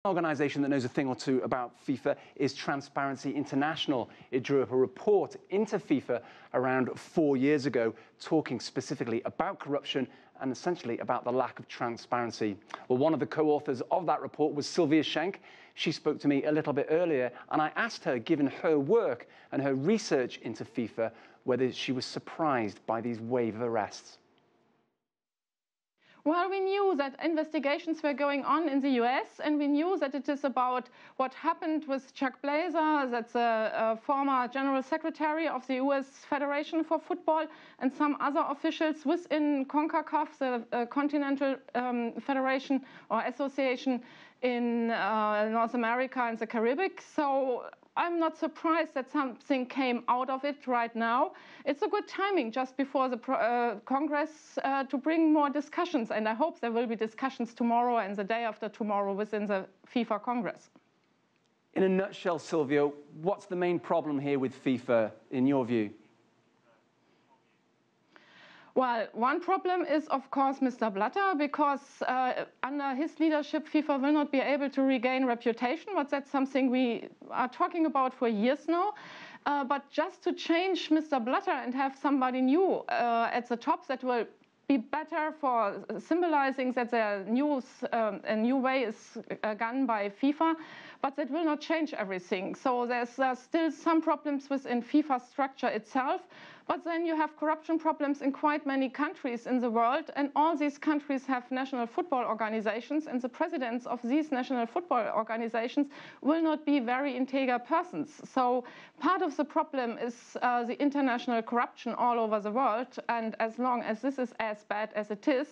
An organisation that knows a thing or two about FIFA is Transparency International. It drew up a report into FIFA around 4 years ago, talking specifically about corruption and essentially about the lack of transparency. Well, one of the co-authors of that report was Sylvia Schenk. She spoke to me a little bit earlier, and I asked her, given her work and her research into FIFA, whether she was surprised by these wave of arrests. Well, we knew that investigations were going on in the US, and we knew that it is about what happened with Chuck Blatter, that's a former general secretary of the US Federation for Football, and some other officials within CONCACAF, the Continental Federation or Association in North America and the Caribbean. So I'm not surprised that something came out of it right now. It's a good timing just before the Congress to bring more discussions, and I hope there will be discussions tomorrow and the day after tomorrow within the FIFA Congress. In a nutshell, Sylvia, what's the main problem here with FIFA, in your view? Well, one problem is, of course, Mr. Blatter, because under his leadership, FIFA will not be able to regain reputation, but that's something we are talking about for years now. But just to change Mr. Blatter and have somebody new at the top that will be better for symbolizing that a new way is gone by FIFA, but that will not change everything. So there's still some problems within FIFA structure itself, but then you have corruption problems in quite many countries in the world, and all these countries have national football organizations, and the presidents of these national football organizations will not be very integer persons. So part of the problem is the international corruption all over the world, and as long as this is as bad as it is,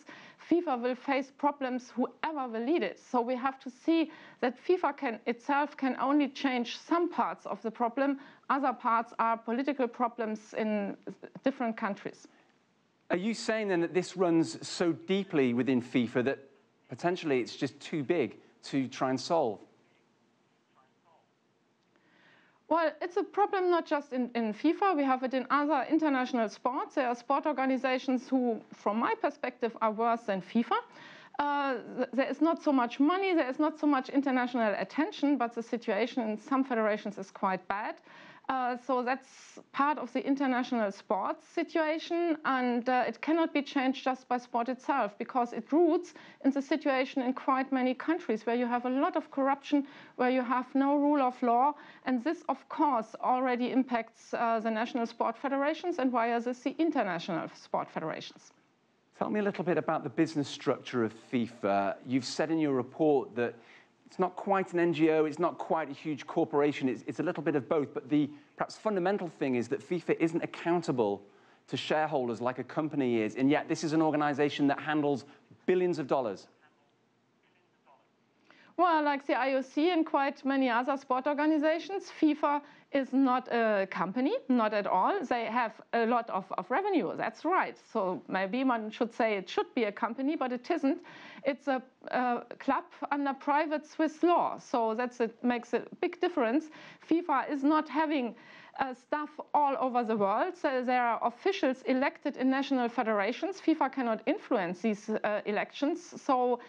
FIFA will face problems whoever will lead it. So we have to see that FIFA itself can only change some parts of the problem. Other parts are political problems in different countries. Are you saying then that this runs so deeply within FIFA that potentially it's just too big to try and solve? Well, it's a problem not just in FIFA. We have it in other international sports. There are sport organizations who, from my perspective, are worse than FIFA. There is not so much money, there is not so much international attention, but the situation in some federations is quite bad. So that's part of the international sports situation, and it cannot be changed just by sport itself, because it roots in the situation in quite many countries where you have a lot of corruption, where you have no rule of law, and this, of course, already impacts the national sport federations, and via this, the international sport federations. Tell me a little bit about the business structure of FIFA. You've said in your report that it's not quite an NGO, it's not quite a huge corporation, it's a little bit of both, but the perhaps fundamental thing is that FIFA isn't accountable to shareholders like a company is, and yet this is an organization that handles billions of dollars. Well, like the IOC and quite many other sport organizations, FIFA is not a company, not at all. They have a lot of revenue, that's right. So maybe one should say it should be a company, but it isn't. It's a club under private Swiss law, so makes a big difference. FIFA is not having staff all over the world. So there are officials elected in national federations. FIFA cannot influence these elections. So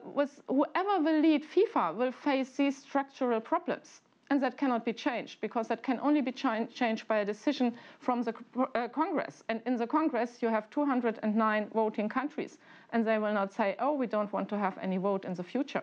with whoever will lead FIFA will face these structural problems. And that cannot be changed, because that can only be changed by a decision from the Congress. And in the Congress, you have 209 voting countries. And they will not say, oh, we don't want to have any vote in the future.